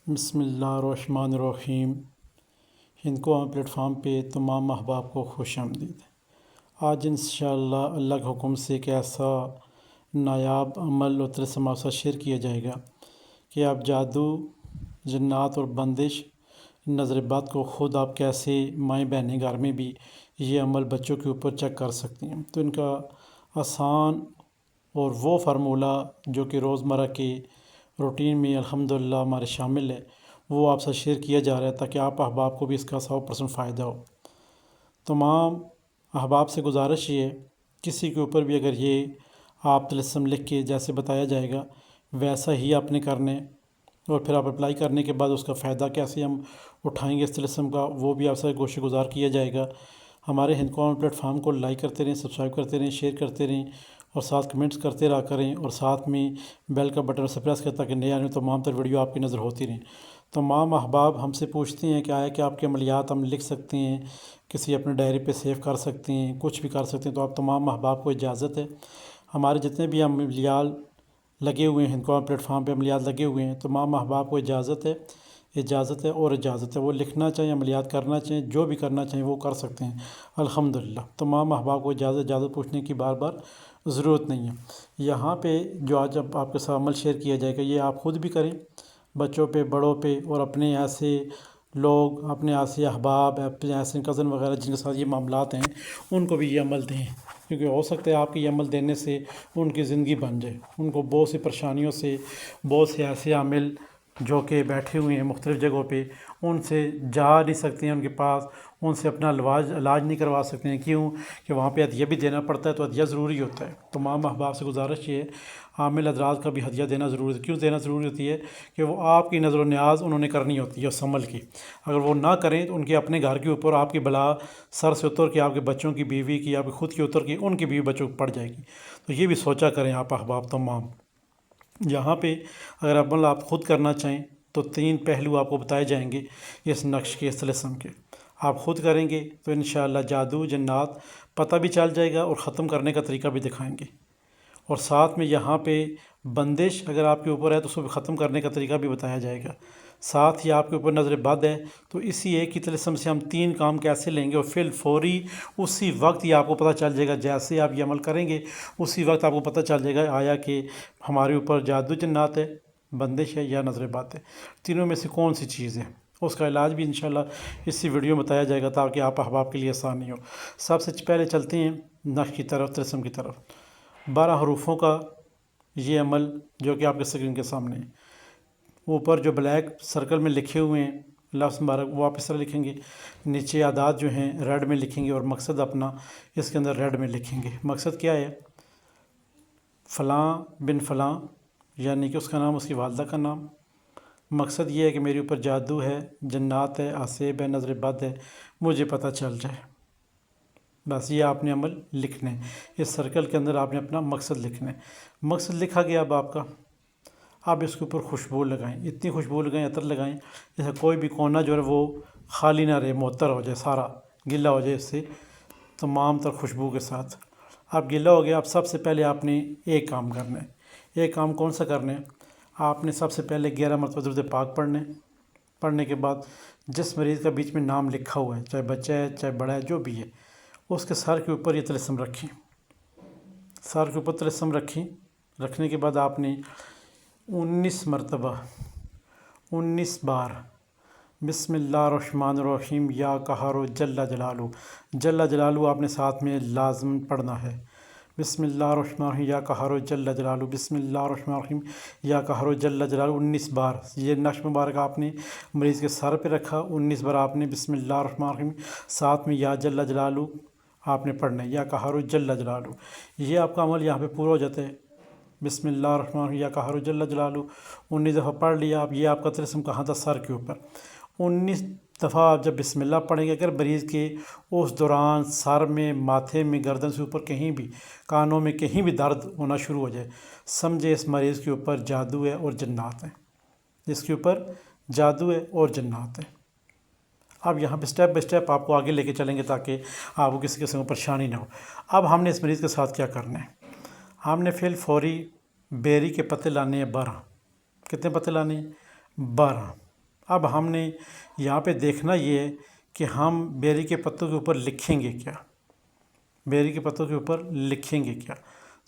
بسم اللہ الرحمن الرحیم۔ ہند کو عام پلیٹ فارم پہ تمام احباب کو خوش آمدید۔ آج انشاءاللہ اللہ کے حکم سے ایک ایسا نایاب عمل اور طلسم آپ سے شیئر کیا جائے گا کہ آپ جادو، جنات اور بندش، نظر بد کو خود آپ کیسے مائیں بہنیں گھر میں بھی یہ عمل بچوں کے اوپر چیک کر سکتی ہیں۔ تو ان کا آسان اور وہ فارمولہ جو کہ روزمرہ کے روٹین میں الحمدللہ ہمارے شامل ہے، وہ آپ سے شیئر کیا جا رہا ہے تاکہ آپ احباب کو بھی اس کا 100% فائدہ ہو۔ تمام احباب سے گزارش یہ ہے، کسی کے اوپر بھی اگر یہ آپ طلسم لکھ کے جیسے بتایا جائے گا ویسا ہی آپ نے کرنے، اور پھر آپ اپلائی کرنے کے بعد اس کا فائدہ کیسے ہم اٹھائیں گے اس طلسم کا، وہ بھی آپ سے گوشہ گزار کیا جائے گا۔ ہمارے ہند کو پلیٹ فارم کو لائک کرتے رہیں، سبسکرائب کرتے رہیں، شیئر کرتے رہیں اور ساتھ کمنٹس کرتے رہا کریں، اور ساتھ میں بیل کا بٹن سے پریس کریں تاکہ نئے آنے تمام تر ویڈیو آپ کی نظر ہوتی رہیں۔ تمام احباب ہم سے پوچھتے ہیں کہ آیا کہ آپ کے عملیات ہم لکھ سکتے ہیں، کسی اپنے ڈائری پہ سیو کر سکتے ہیں، کچھ بھی کر سکتے ہیں؟ تو آپ تمام احباب کو اجازت ہے، ہمارے جتنے بھی عملیات لگے ہوئے ہیں، ہند کو پلیٹ فارم پہ عملیات لگے ہوئے ہیں، تمام احباب کو اجازت ہے اور اجازت ہے، وہ لکھنا چاہیں، عملیات کرنا چاہیں، جو بھی کرنا چاہیں وہ کر سکتے ہیں الحمدللہ۔ تمام احباب کو اجازت پوچھنے کی بار بار ضرورت نہیں ہے۔ یہاں پہ جو آج آپ کے ساتھ عمل شیئر کیا جائے گا یہ آپ خود بھی کریں، بچوں پہ، بڑوں پہ، اور اپنے ایسے لوگ، اپنے ایسے احباب، اپنے ایسے کزن وغیرہ جن کے ساتھ یہ معاملات ہیں ان کو بھی یہ عمل دیں، کیونکہ ہو سکتا ہے آپ کے یہ عمل دینے سے ان کی زندگی بن جائے۔ ان کو بہت سی پریشانیوں سے، بہت سے ایسے عامل جو کہ بیٹھے ہوئے ہیں مختلف جگہوں پہ، ان سے جا نہیں سکتے ہیں ان کے پاس، ان سے اپنا علاج نہیں کروا سکتے ہیں، کیوں کہ وہاں پہ ہدیہ بھی دینا پڑتا ہے، تو ہدیہ ضروری ہوتا ہے۔ تمام احباب سے گزارش یہ ہے، عامل حضرات کا بھی ہدیہ دینا ضروری ہے۔ کیوں دینا ضروری ہوتی ہے؟ کہ وہ آپ کی نظر و نیاز انہوں نے کرنی ہوتی ہے اس عمل کی، اگر وہ نہ کریں تو ان کے اپنے گھر کے اوپر آپ کی بلا سر سے اتر کے آپ کے بچوں کی، بیوی کی، آپ کی خود کی اتر کے ان کی بیوی بچوں کو پڑ جائے گی۔ تو یہ بھی سوچا کریں آپ احباب تمام۔ یہاں پہ اگر عمل آپ خود کرنا چاہیں تو 3 پہلو آپ کو بتائے جائیں گے اس نقش کے، اس طلسم کے۔ آپ خود کریں گے تو انشاءاللہ جادو، جنات پتہ بھی چل جائے گا اور ختم کرنے کا طریقہ بھی دکھائیں گے، اور ساتھ میں یہاں پہ بندش اگر آپ کے اوپر ہے تو اس کو بھی ختم کرنے کا طریقہ بھی بتایا جائے گا۔ ساتھ ہی آپ کے اوپر نظر بد ہے تو اسی ایک ہی طلسم سے ہم 3 کام کیسے لیں گے، اور فی الفوری اسی وقت ہی آپ کو پتہ چل جائے گا، جیسے آپ یہ عمل کریں گے اسی وقت آپ کو پتہ چل جائے گا آیا کہ ہمارے اوپر جادو، جنات ہے، بندش ہے یا نظر بد ہے، تینوں میں سے کون سی چیز ہے۔ اس کا علاج بھی انشاءاللہ اسی ویڈیو میں بتایا جائے گا تاکہ آپ احباب کے لیے آسانی ہو۔ سب سے پہلے چلتے ہیں نقش کی طرف، طلسم کی طرف۔ 12 حروفوں کا یہ عمل جو کہ آپ کے اسکرین کے سامنے ہے، اوپر جو بلیک سرکل میں لکھے ہوئے ہیں لفظ مبارک وہ آپ اس طرح لکھیں گے، نیچے اعداد جو ہیں ریڈ میں لکھیں گے، اور مقصد اپنا اس کے اندر ریڈ میں لکھیں گے۔ مقصد کیا ہے؟ فلاں بن فلاں، یعنی کہ اس کا نام، اس کی والدہ کا نام۔ مقصد یہ ہے کہ میرے اوپر جادو ہے، جنات ہے، آسیب ہے، نظر بد ہے، مجھے پتہ چل جائے۔ بس یہ آپ نے عمل لکھنا ہے، اس سرکل کے اندر آپ نے اپنا مقصد لکھنا ہے۔ مقصد لکھا گیا اب آپ کا، آپ اس کے اوپر خوشبو لگائیں، اتنی خوشبو لگائیں، عطر لگائیں جیسے کوئی بھی کونا جو ہے وہ خالی نہ رہے، معطر ہو جائے، سارا گلا ہو جائے اس سے تمام تر خوشبو کے ساتھ۔ اب گلا ہو گیا، اب سب سے پہلے آپ نے ایک کام کرنا ہے۔ ایک کام کون سا کرنا ہے؟ آپ نے سب سے پہلے 11 مرتبہ درود پاک پڑھنے، پڑھنے کے بعد جس مریض کا بیچ میں نام لکھا ہوا ہے، چاہے بچہ ہے چاہے بڑا ہے جو بھی ہے، اس کے سر کے اوپر یہ طلسم رکھیں، سر کے اوپر طلسم رکھیں۔ رکھنے کے بعد آپ نے 19 مرتبہ، 19 بار بسم اللہ الرحمن الرحیم یا قہار جل جلالہ، جل جلالہ آپ نے ساتھ میں لازم پڑھنا ہے۔ بسم اللہ الرحمن الرحیم یا قہار جل جلالہ، بسم اللہ الرحمن الرحیم یا قہار جل جلالہ، 19 بار یہ نقش مبارک آپ نے مریض کے سر پہ رکھا، 19 بار آپ نے بسم اللہ الرحمن الرحیم ساتھ میں یا جل جلالہ آپ نے پڑھنا ہے، یا قہار جل جلالہ۔ یہ آپ کا عمل یہاں پہ پورا ہو جاتا ہے۔ بسم اللہ الرحمن الرحیم یا قہار جل جلالہ 19 دفعہ پڑھ لیا۔ اب یہ آپ کا طلسم کہاں تھا؟ سر کے اوپر۔ 19 دفعہ آپ جب بسم اللہ پڑھیں گے، اگر مریض کے اس دوران سر میں، ماتھے میں، گردن سے اوپر کہیں بھی، کانوں میں کہیں بھی درد ہونا شروع ہو جائے، سمجھے اس مریض کے اوپر جادو ہے اور جنات ہیں، جس کے اوپر جادو ہے اور جنات ہیں۔ اب یہاں پہ سٹیپ بائی سٹیپ آپ کو آگے لے کے چلیں گے تاکہ آپ کو کسی قسم کی پریشانی نہ ہو۔ اب ہم نے اس مریض کے ساتھ کیا کرنا ہے؟ ہم نے فی الفوری بیری کے پتے لانے ہیں 12۔ کتنے پتے لانے ہیں؟ 12۔ اب ہم نے یہاں پہ دیکھنا یہ ہے کہ ہم بیری کے پتوں کے اوپر لکھیں گے کیا، بیری کے پتوں کے اوپر لکھیں گے کیا۔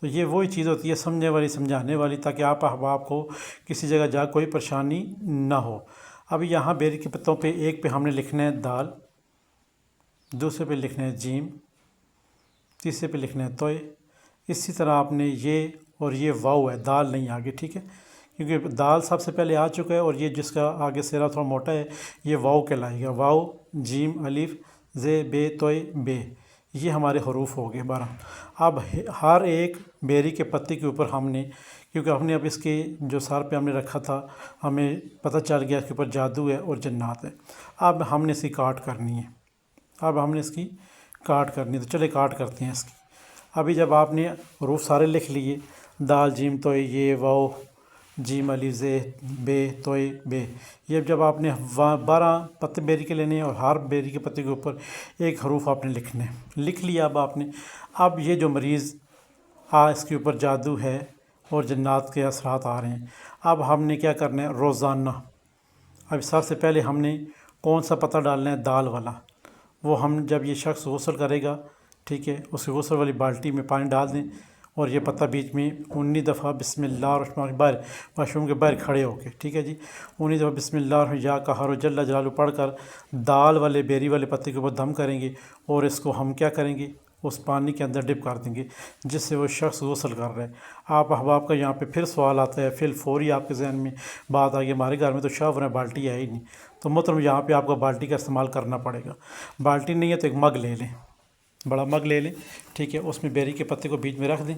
تو یہ وہی چیز ہوتی ہے سمجھنے والی سمجھانے والی، تاکہ آپ احباب کو کسی جگہ جا کوئی پریشانی نہ ہو۔ اب یہاں بیری کے پتوں پہ ایک پہ ہم نے لکھنا ہے دال، دوسرے پہ لکھنا ہے جیم، تیسرے پہ لکھنا ہے توئے۔ اسی طرح آپ نے یہ اور یہ واؤ ہے، دال نہیں آگے، ٹھیک ہے، کیونکہ دال سب سے پہلے آ چکا ہے، اور یہ جس کا آگے سیرا تھوڑا موٹا ہے یہ واؤ کہلائے گا۔ واؤ، جیم، الف، زے، بے، توئے، بے، یہ ہمارے حروف ہو گئے 12۔ اب ہر ایک بیری کے پتے کے اوپر ہم نے، کیونکہ ہم نے اب اس کے جو سر پہ ہم نے رکھا تھا ہمیں پتہ چل گیا اس کے اوپر جادو ہے اور جنات ہے، اب ہم نے اس کی کاٹ کرنی ہے، اب ہم نے اس کی کاٹ کرنی ہے، تو چلے کاٹ کرتے ہیں اس کی۔ ابھی جب آپ نے حروف سارے لکھ لیے، دال، جیم، توئے، یہ، واؤ، جیم، الف، زے، بے، توئے، بے، یہ جب آپ نے 12 پتے بیری کے لینے ہیں، اور ہر بیری کے پتے کے اوپر ایک حروف آپ نے لکھنے ہیں، لکھ لیا اب آپ نے۔ اب یہ جو مریض اس کے اوپر جادو ہے اور جنات کے اثرات آ رہے ہیں، اب ہم نے کیا کرنا ہے روزانہ۔ اب سب سے پہلے ہم نے کون سا پتہ ڈالنا ہے، دال والا، وہ ہم جب یہ شخص غسل کرے گا، ٹھیک ہے، اس کی غسل والی بالٹی میں پانی ڈال دیں، اور یہ پتہ بیچ میں 19 دفعہ بسم اللہ الرحمن الرحیم باہر واش روم کے باہر کھڑے ہو کے، ٹھیک ہے جی، 19 دفعہ بسم اللہ الرحمن یا قہر جل جلالہ پڑھ کر دال والے بیری والے پتے کے اوپر دم کریں گے، اور اس کو ہم کیا کریں گے، اس پانی کے اندر ڈپ کر دیں گے جس سے وہ شخص غسل کر رہا ہے۔ آپ احباب کا یہاں پہ پھر سوال آتا ہے، پھر فوری آپ کے ذہن میں بات آ گئی، ہمارے گھر میں تو شاہ بالٹی ہے ہی نہیں، تو محترم یہاں پہ آپ کو بالٹی کا استعمال کرنا پڑے گا۔ بالٹی نہیں ہے تو ایک مگ لے لیں، بڑا مگ لے لیں، ٹھیک ہے، اس میں بیری کے پتے کو بیچ میں رکھ دیں،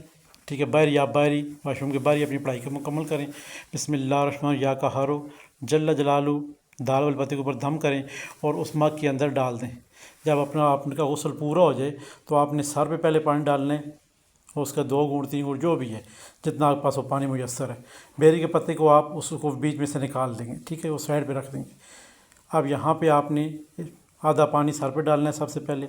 ٹھیک ہے، باہر یا باہری واش روم کے باہر اپنی پڑھائی کو مکمل کریں، بسم اللہ الرحمن یا قہر جل جلالہ دال والے پتے کے اوپر دم کریں، اور اس مگ کے اندر ڈال دیں۔ جب آپ کا غسل پورا ہو جائے تو آپ نے سر پہ پہلے پانی ڈالنا ہے، اور اس کا 2 گھونٹ 3 گھونٹ جو بھی ہے جتنا آپ کے پاس وہ پانی میسر ہے، بیری کے پتے کو آپ اس کو بیچ میں سے نکال دیں گے، ٹھیک ہے، وہ سائڈ پہ رکھ دیں گے۔ اب یہاں پہ آپ نے آدھا پانی سر پہ ڈالنا ہے سب سے پہلے،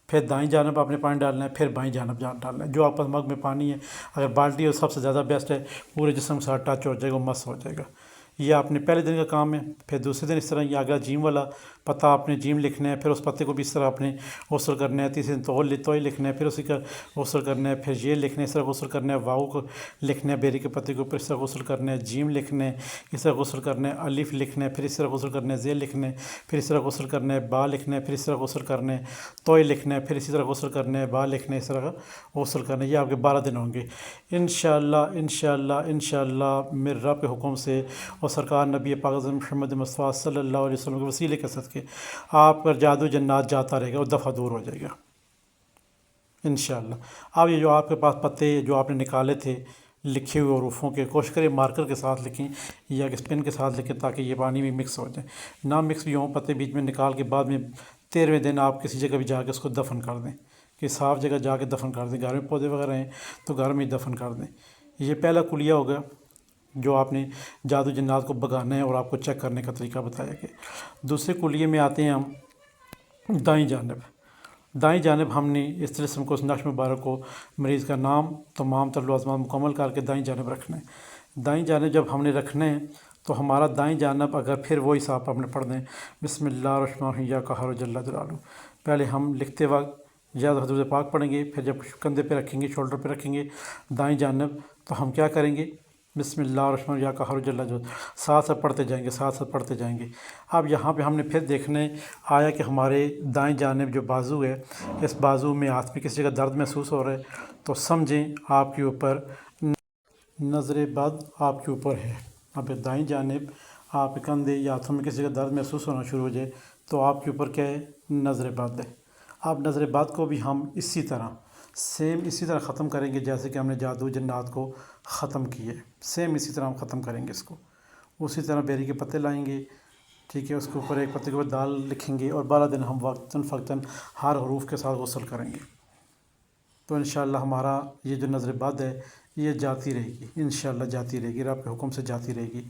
پھر دائیں جانب آپ نے پانی ڈالنا ہے، پھر بائیں جانب ڈالنا ہے، جو آپ کے مگ میں پانی ہے، اگر بالٹی ہو سب سے زیادہ بیسٹ ہے، پورے جسم کے ساتھ ٹچ ہو جائے گا، مس ہو جائے گا۔ یہ آپ نے پہلے دن کا کام ہے۔ پھر دوسرے دن اس طرح یہ اگلا جیم والا پتہ آپ نے جیم لکھنا ہے، پھر اس پتے کو بھی اس طرح آپ نے غسل کرنا ہے۔ تیسرے دن توئے لکھنا ہے، پھر اسی کا غسل کرنا ہے، پھر یہ لکھنا ہے، اس طرح غسل کرنا ہے، واؤ کو لکھنا ہے بیری کے پتے کے اوپر، اس طرح غسل کرنا ہے، جیم لکھنا ہے، اس طرح غسل کرنا ہے، الف لکھنا ہے، پھر اس طرح غسل کرنا ہے، زے لکھنا ہے، پھر اس طرح غسل کرنا ہے، با لکھنا ہے، پھر اس طرح غسل کرنا ہے، توئے لکھنا ہے، پھر اسی طرح غسل کرنا ہے، با لکھنا ہے، اس طرح غسل کرنا ہے۔ یہ آپ کے 12 دن ہوں گے انشاءاللہ انشاءاللہ انشاءاللہ میرے رب کے حکم سے، اور سرکار نبی پاک محمد مصطفیٰ صلی اللہ علیہ وسلم کے وسیلے کے صدقے آپ پر جادو جنات جاتا رہے گا اور دفعہ دور ہو جائے گا انشاءاللہ۔ اب یہ جو آپ کے پاس پتے جو آپ نے نکالے تھے لکھے ہوئے حروفوں کے، کوشش کریں مارکر کے ساتھ لکھیں یا کہ پن کے ساتھ لکھیں تاکہ یہ پانی میں مکس ہو جائے، نہ مکس بھی ہوں، پتے بیچ میں نکال کے بعد میں 13ویں دن آپ کسی جگہ بھی جا کے اس کو دفن کر دیں، کہ صاف جگہ جا کے دفن کر دیں، گھر میں پودے وغیرہ ہیں تو گھر میں ہی دفن کر دیں۔ یہ پہلا کلیہ ہوگا جو آپ نے جادو جنات کو بھگانا ہے اور آپ کو چیک کرنے کا طریقہ بتایا گیا۔ دوسرے کلیے میں آتے ہیں ہم دائیں جانب۔ دائیں جانب ہم نے اس طرح کو، اس نقش مبارک کو، مریض کا نام تمام تر لوازمات مکمل کر کے دائیں جانب رکھنا ہے۔ دائیں جانب جب ہم نے رکھنا ہے تو ہمارا دائیں جانب اگر پھر وہی صاحب ہم نے پڑھنا ہے بسم اللہ الرحمن الرحیم یا قہر جل جلالہ، پہلے ہم لکھتے وقت یا حضور پاک پڑھیں گے، پھر جب کندھے پہ رکھیں گے، شولڈر پہ رکھیں گے دائیں جانب، تو ہم کیا کریں گے بسم اللہ الرحمن یا قہر جل جلالہ ساتھ ساتھ پڑھتے جائیں گے، ساتھ ساتھ پڑھتے جائیں گے۔ اب یہاں پہ ہم نے پھر دیکھنا ہے آیا کہ ہمارے دائیں جانب جو بازو ہے، اس بازو میں ہاتھ میں کسی جگہ درد محسوس ہو رہا ہے تو سمجھیں آپ کے اوپر نظر بد آپ کے اوپر ہے۔ اب دائیں جانب آپ کے کندھے یا ہاتھوں میں کسی جگہ درد محسوس ہونا شروع ہو جائے تو آپ کے اوپر کیا ہے، نظر بد ہے۔ اب نظر بد کو بھی ہم اسی طرح اسی طرح ختم کریں گے جیسے کہ ہم نے جادو جنات کو ختم کیے، سیم اسی طرح ہم ختم کریں گے اس کو۔ اسی طرح بیری کے پتے لائیں گے، ٹھیک ہے، اس کے اوپر ایک پتے کے اوپر دال لکھیں گے، اور 12 دن ہم وقتاً فوقتاً ہر حروف کے ساتھ غسل کریں گے، تو انشاءاللہ ہمارا یہ جو نظر بد ہے یہ جاتی رہے گی، انشاءاللہ جاتی رہے گی، رب کے حکم سے جاتی رہے گی۔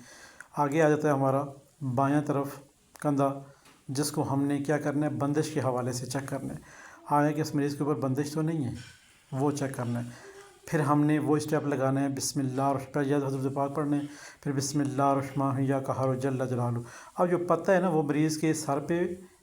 آگے آ جاتا ہے ہمارا بایاں طرف کندھا، جس کو ہم نے کیا کرنا ہے، بندش کے حوالے سے چیک کرنا ہے، آیا کہ اس مریض کے اوپر بندش تو نہیں ہے، وہ چیک کرنا ہے۔ پھر ہم نے وہ اسٹیپ لگانا ہے بسم اللہ پھر یا حضرت پاک پڑھنے، پھر بسم اللہ الرحمن یا قہر جل جلالہ۔ اب جو پتہ ہے نا وہ مریض کے سر پہ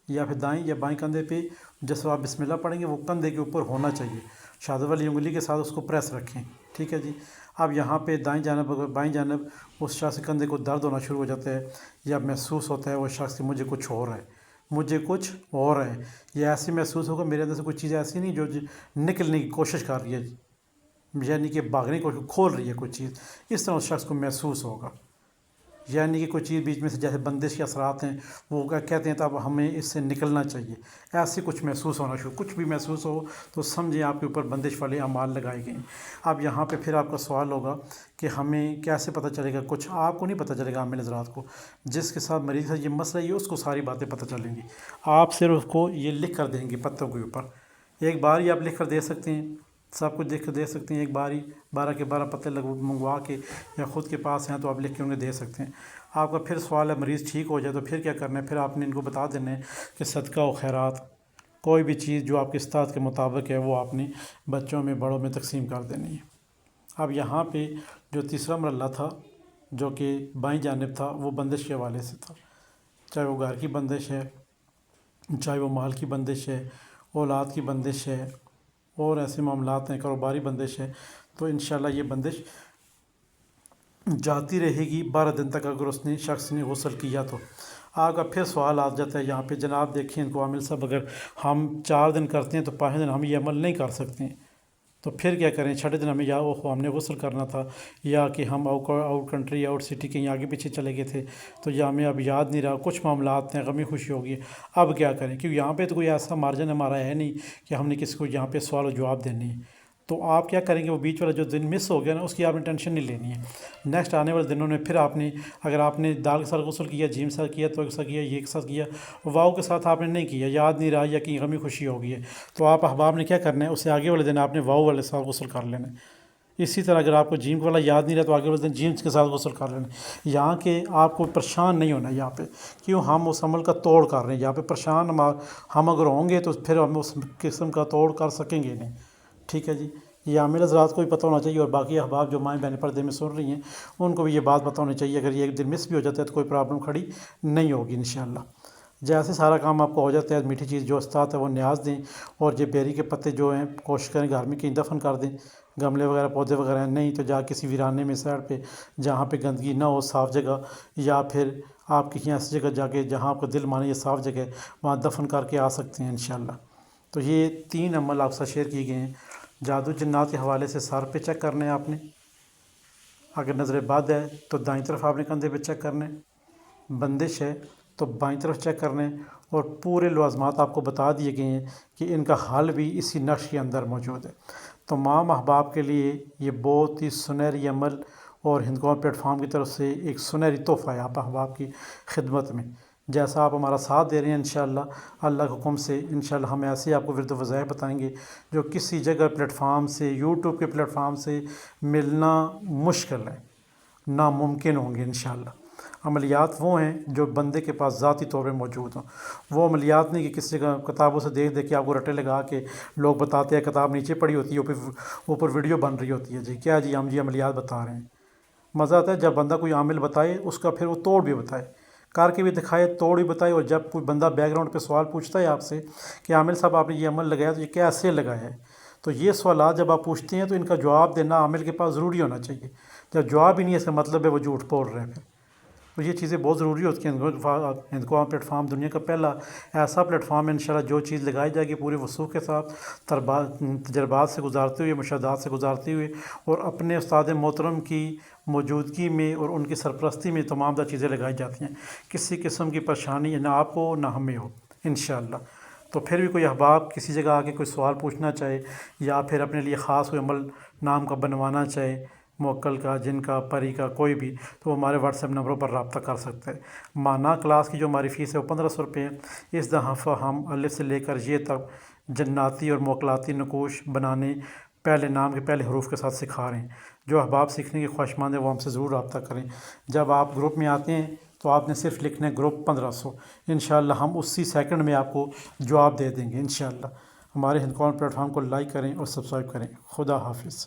یا پھر دائیں یا بائیں کندھے پہ جس وقت آپ بسم اللہ پڑھیں گے وہ کندھے کے اوپر ہونا چاہیے، شہادت والی انگلی کے ساتھ اس کو پریس رکھیں، ٹھیک ہے جی۔ اب یہاں پہ دائیں جانب اگر بائیں جانب اس شخص کے کندھے کو درد ہونا شروع ہو جاتا ہے یا محسوس ہوتا ہے وہ شخص کہ مجھے کچھ ہو رہا ہے، مجھے کچھ ہو رہا ہے، یہ ایسے محسوس ہوگا میرے اندر سے کوئی چیز ایسی نہیں جو نکلنے کی کوشش کر رہی ہے، یعنی کہ بھاگنے کی کوشش کھول رہی ہے کوئی چیز، اس طرح اس شخص کو محسوس ہوگا، یعنی کہ کوئی چیز بیچ میں سے جیسے بندش کے اثرات ہیں وہ کہتے ہیں تو اب ہمیں اس سے نکلنا چاہیے، ایسے کچھ محسوس ہونا شروع، کچھ بھی محسوس ہو تو سمجھیں آپ کے اوپر بندش والے اعمال لگائے گئے ہیں۔ اب یہاں پہ پھر آپ کا سوال ہوگا کہ ہمیں کیسے پتہ چلے گا؟ کچھ آپ کو نہیں پتہ چلے گا، عامل حضرات کو، جس کے ساتھ مریض ہے یہ مسئلہ ہے اس کو ساری باتیں پتہ چلیں گی، آپ صرف اس کو یہ لکھ کر دیں گے پتوں کے اوپر، ایک بار ہی آپ لکھ کر دے سکتے ہیں، سب کچھ لکھ کر دے سکتے ہیں ایک بار ہی، 12 کے 12 پتے منگوا کے یا خود کے پاس ہیں تو آپ لکھ کے انہیں دے سکتے ہیں۔ آپ کا پھر سوال ہے مریض ٹھیک ہو جائے تو پھر کیا کرنا ہے؟ پھر آپ نے ان کو بتا دینا ہے کہ صدقہ و خیرات کوئی بھی چیز جو آپ کے استطاعت کے مطابق ہے وہ آپ نے بچوں میں بڑوں میں تقسیم کر دینی ہے۔ اب یہاں پہ جو تیسرا مرحلہ تھا جو کہ بائیں جانب تھا وہ بندش کے حوالے سے تھا، چاہے وہ گھر کی بندش ہے، چاہے وہ مال کی بندش ہے، اولاد کی بندش ہے اور ایسے معاملات ہیں، کاروباری بندش ہے، تو انشاءاللہ یہ بندش جاتی رہے گی 12 دن تک اگر اس نے شخص نے غسل کیا تو۔ آپ کا پھر سوال آ جاتا ہے یہاں پہ، جناب دیکھیں ان کو عامل صاحب اگر ہم 4 دن کرتے ہیں تو 5 دن ہم یہ عمل نہیں کر سکتے ہیں تو پھر کیا کریں؟ 6 دن ہمیں یا ہم نے غسل کرنا تھا یا کہ ہم آؤٹ کنٹری آؤٹ سٹی کہیں آگے پیچھے چلے گئے تھے تو یا ہمیں اب یاد نہیں رہا، کچھ معاملات ہیں، غمی خوشی ہوگی، اب کیا کریں؟ کیونکہ یہاں پہ تو کوئی ایسا مارجن ہمارا ہے نہیں کہ ہم نے کسی کو یہاں پہ سوال و جواب دینے ہیں، تو آپ کیا کریں گے؟ وہ بیچ والا جو دن مس ہو گیا نا اس کی آپ نے ٹینشن نہیں لینی ہے، نیکسٹ آنے والے دنوں میں پھر آپ نے اگر آپ نے دال کے ساتھ غسل کیا، جیم کے ساتھ کیا، تو کے ساتھ کیا، یہ کے ساتھ کیا، واؤ کے ساتھ آپ نے نہیں کیا، یاد نہیں رہا یا کہیں غمی خوشی ہو گئی ہے تو آپ احباب نے کیا کرنا ہے؟ اس سے آگے والے دن آپ نے واؤ والے ساتھ غسل کر لینا ہے۔ اسی طرح اگر آپ کو جیم والا یاد نہیں رہا تو آگے والے دن جیم کے ساتھ غسل کر لینا ہے۔ یہاں کہ آپ کو پریشان نہیں ہونا یہاں پہ، کیوں ہم اس عمل کا توڑ کر رہے ہیں، یہاں پہ پریشان ہم اگر ہوں گے تو پھر ہم اس قسم کا توڑ کر سکیں گے نہیں، ٹھیک ہے جی۔ یہ عامل حضرات کو بھی پتہ ہونا چاہیے اور باقی احباب جو مائیں بہنیں پردے میں سن رہی ہیں ان کو بھی یہ بات پتہ ہونی چاہیے، اگر یہ ایک دن مس بھی ہو جاتا ہے تو کوئی پرابلم کھڑی نہیں ہوگی انشاءاللہ۔ جیسے سارا کام آپ کو ہو جاتا ہے، میٹھی چیز جو استطاعت ہے وہ نیاز دیں، اور یہ بیری کے پتے جو ہیں کوشش کریں گھر میں کہیں دفن کر دیں، گملے وغیرہ پودے وغیرہ نہیں تو جا کسی ویرانے میں سائڈ پہ جہاں پہ گندگی نہ ہو، صاف جگہ، یا پھر آپ کہیں ایسی جگہ جا کے جہاں آپ کو دل مانے یہ صاف جگہ ہے وہاں دفن کر کے آ سکتے ہیں انشاءاللہ۔ تو یہ 3 عمل آپ سے شیئر کیے گئے ہیں۔ جادو جنات کے حوالے سے سر پہ چیک کرنا ہے آپ نے، اگر نظر بد ہے تو دائیں طرف آپ نے کندھے پہ چیک کرنا ہے، بندش ہے تو بائیں طرف چیک کرنا ہے، اور پورے لوازمات آپ کو بتا دیے گئے ہیں کہ ان کا حل بھی اسی نقش کے اندر موجود ہے۔ تمام احباب کے لیے یہ بہت ہی سنہری عمل اور ہندکون پلیٹ فارم کی طرف سے ایک سنہری تحفہ ہے آپ احباب کی خدمت میں، جیسا آپ ہمارا ساتھ دے رہے ہیں انشاءاللہ اللہ کے حکم سے انشاءاللہ ہم ایسے آپ کو ورد و وظائف بتائیں گے جو کسی جگہ پلیٹ فارم سے، یوٹیوب کے پلیٹ فارم سے ملنا مشکل ہے، ناممکن ہوں گے انشاءاللہ۔ عملیات وہ ہیں جو بندے کے پاس ذاتی طور پہ موجود ہوں، وہ عملیات نہیں کہ کسی جگہ کتابوں سے دیکھ دیکھ کے آپ کو رٹے لگا کے لوگ بتاتے ہیں، کتاب نیچے پڑی ہوتی ہے اوپر ویڈیو بن رہی ہوتی ہے، جی کیا جی ہم جی عملیات بتا رہے ہیں۔ مزہ آتا ہے جب بندہ کوئی عامل بتائے اس کا پھر وہ توڑ بھی بتائے، کر کے بھی دکھائے، توڑ بھی بتائے، اور جب کوئی بندہ بیک گراؤنڈ پہ سوال پوچھتا ہے آپ سے کہ عامل صاحب آپ نے یہ عمل لگایا تو یہ کیسے لگایا ہے، تو یہ سوالات جب آپ پوچھتے ہیں تو ان کا جواب دینا عامل کے پاس ضروری ہونا چاہیے، جب جواب ہی نہیں ہے اس کا مطلب ہے وہ جھوٹ بول رہے ہیں پھر، تو یہ چیزیں بہت ضروری ہوتی ہیں۔ ہندکون پلیٹ فارم دنیا کا پہلا ایسا پلیٹ فارم ہے انشاءاللہ جو چیز لگائی جائے گی پورے وثوق کے ساتھ، تجربات سے گزارتے ہوئے، مشاہدات سے گزارتے ہوئے، اور اپنے استاد محترم کی موجودگی میں اور ان کی سرپرستی میں تمام تر چیزیں لگائی جاتی ہیں، کسی قسم کی پریشانی نہ آپ کو نہ ہمیں ہو انشاءاللہ۔ تو پھر بھی کوئی احباب کسی جگہ آ کے کوئی سوال پوچھنا چاہے یا پھر اپنے لیے خاص کوئی عمل نام کا بنوانا چاہے، موکل کا، جن کا، پری کا، کوئی بھی، تو وہ ہمارے واٹس ایپ نمبروں پر رابطہ کر سکتا ہے۔ ماہانہ کلاس کی جو ہماری فیس ہے وہ 1500 روپے ہے۔ اس دفعہ ہم الف سے لے کر یہ تک جناتی اور موکلاتی نقوش بنانے پہلے نام کے پہلے حروف کے ساتھ سکھا رہے ہیں۔ جو احباب سیکھنے کے خواہشمند ہیں وہ ہم سے ضرور رابطہ کریں۔ جب آپ گروپ میں آتے ہیں تو آپ نے صرف لکھنا ہے گروپ 1500، انشاءاللہ ہم اسی سیکنڈ میں آپ کو جواب دے دیں گے انشاءاللہ۔ ہمارے ہندکون پلیٹ فارم کو لائک کریں اور سبسکرائب کریں۔ خدا حافظ۔